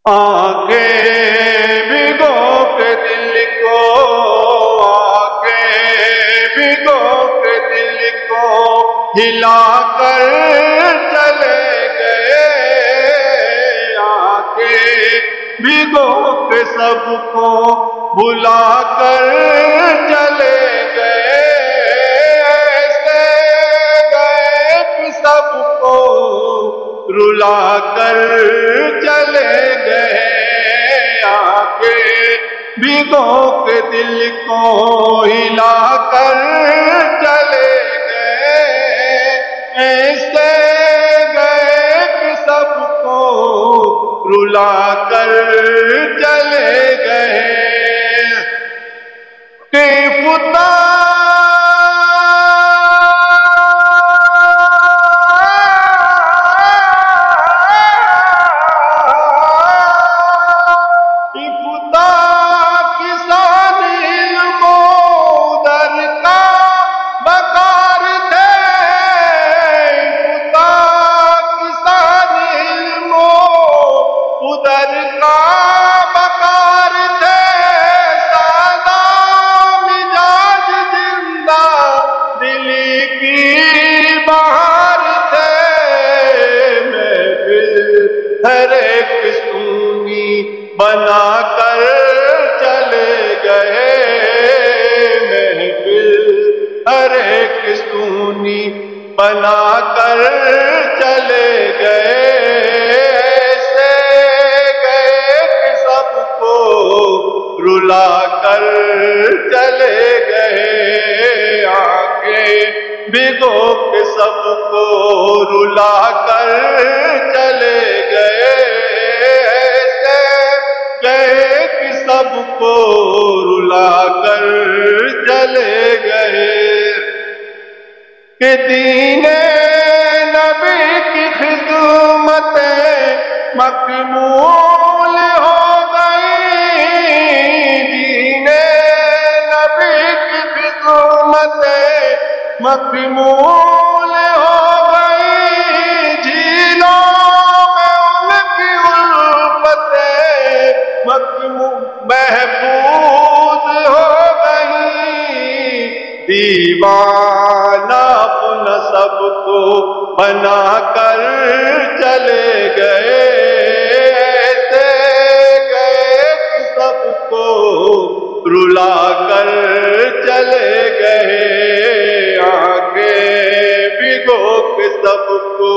آنکھیں بھگو کے دل کو، آنکھیں بھگو کے دل کو ہلا کر چلے گئے، آنکھیں بھگو کے سب کو بھلا کر چلے گئے، ایسے گئے کہ سب کو رلا کر چلے گئے، آنکھیں بھگو کے دل کو ہلا کر چلے گئے، ایسے گئے کہ سب کو رلا کر چلے گئے کہ فتح ہر ایک سونی بنا کر چلے گئے، محفل ہر ایک سونی بنا کر چلے گئے، ایسے گئے کہ سب کو رلا کر چلے گئے، آنکھیں بھگو کے سب کو رلا کر چلے گئے، ایسے گئے کہ سب کو رلا کر چلے گئے کہ دین نبی کی خدمتیں مکمول ہو گئی، دین نبی کی خدمتیں مکمول ہو گئی، جھیلوں میں ان کی الفتیں محفوظ ہو گئی، دیوانہ اپن سب کو بنا کر چلے گئے، ایسے گئے کہ سب کو رلا کر چلے گئے، آنکھیں بھگو کے سب کو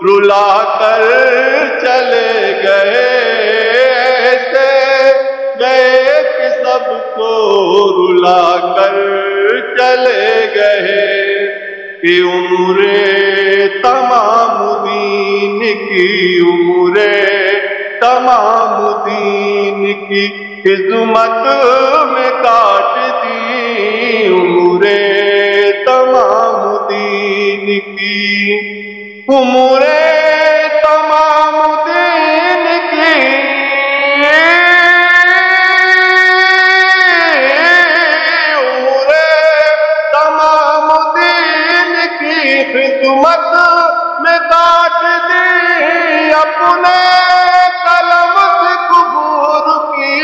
رلا کر چلے گئے، ایسے گئے کہ سب کو رلا کر چلے گئے کہ عمر تمام دین کی، عمر تمام دین کی خدمت میں کاٹ دی، عمر تمام دین کی، عمر تمام دین کی، عمر تمام دین کی خدمت میں کاٹ دی، اپنے قلم سے قبور کی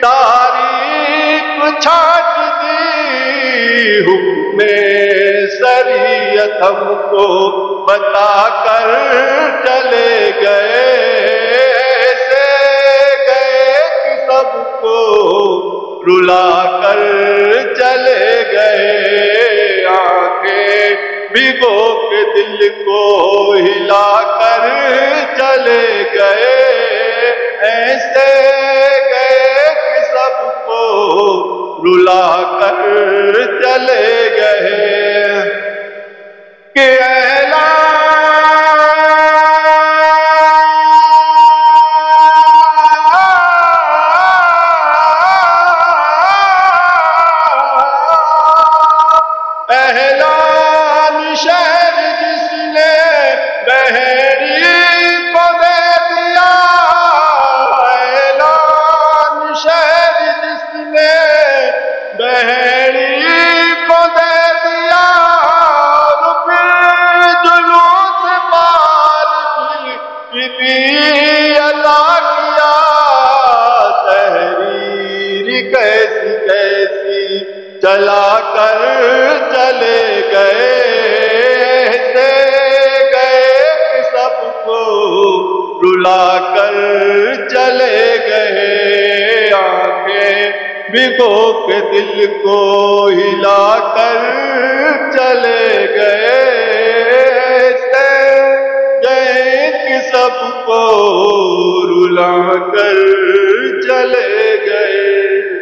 تاریخ چھاٹ دی، حکم شریعت ہم کو بتا کر چلے گئے، ایسے گئے کہ سب کو رلا کر چلے گئے، آنکھیں بھگو کے دل کو ہلا کر چلے گئے، ایسے گئے کہ سب کو رلا کر چلے گئے کہ اعلان شہر جس نے بحری کو دے دیا، اعلان شہر جس نے بحری کو دے دیا، بھگو کے دل کو ہلا کر چلے گئے، ایسے گئے کہ سب کو رلا کر چلے